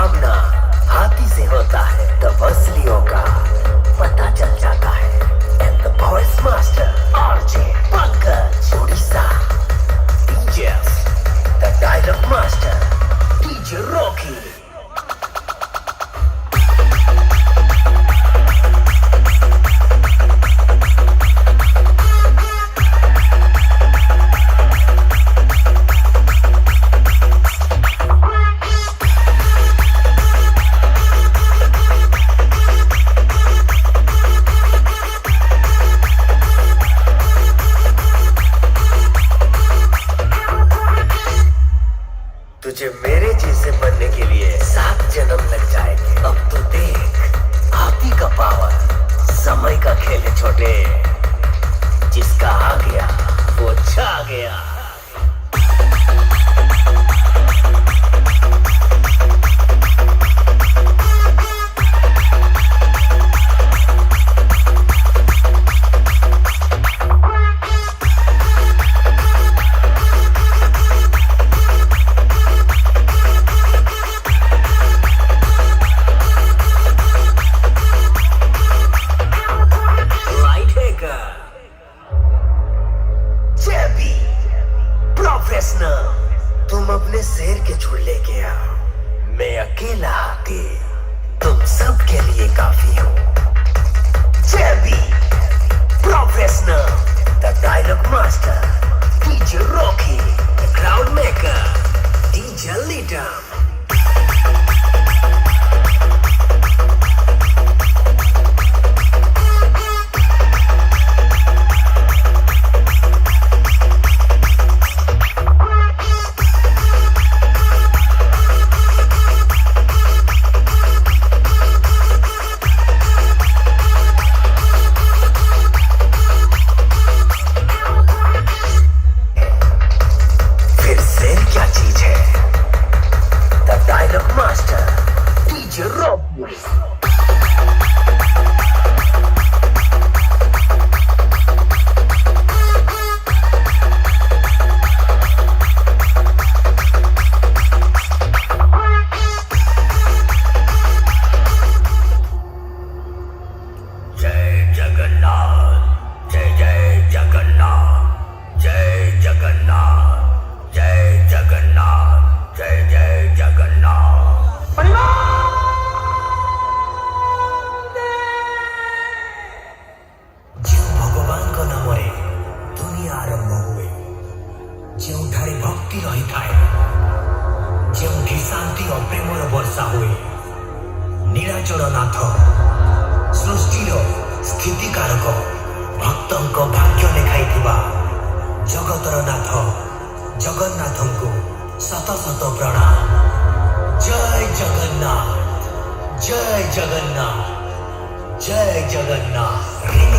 सामना हाथी से होता है तब असलियों का पता चल जाता है। And the voice master RJ Pankaj Orissa, DJs the dialogue master DJ Rocky. तुझे मेरे जैसे बनने के लिए 7 जन्म लग जाएंगे। अब तो देख हाथी का पावर, समय का खेल है छोटे, जिसका आ गया वो छा गया। तुम अपने शेर के झुंड लेके आओ, मैं अकेला हाथी तुम सबके लिए काफी हूँ। JB professional, the dialogue master DJ Rocky, the crowd maker DJ leader. ଯେଉଁଠାରେ ଭକ୍ତି ରହିଥାଏ, ଯେଉଁଠି ଶାନ୍ତି ଓ ପ୍ରେମର ବର୍ଷା ହୁଏ, ନୀଳାଚଳ ନାଥ ସୃଷ୍ଟିର ସ୍ଥିତିକାରକ ଭକ୍ତଙ୍କ ଭାଗ୍ୟ ଲେଖାଇଥିବା ଜଗତର ନାଥ ଜଗନ୍ନାଥଙ୍କୁ ଶତ ଶତ ପ୍ରଣାମ। ଜୟ ଜଗନ୍ନାଥ, ଜୟ ଜଗନ୍ନାଥ, ଜୟ ଜଗନ୍ନାଥ।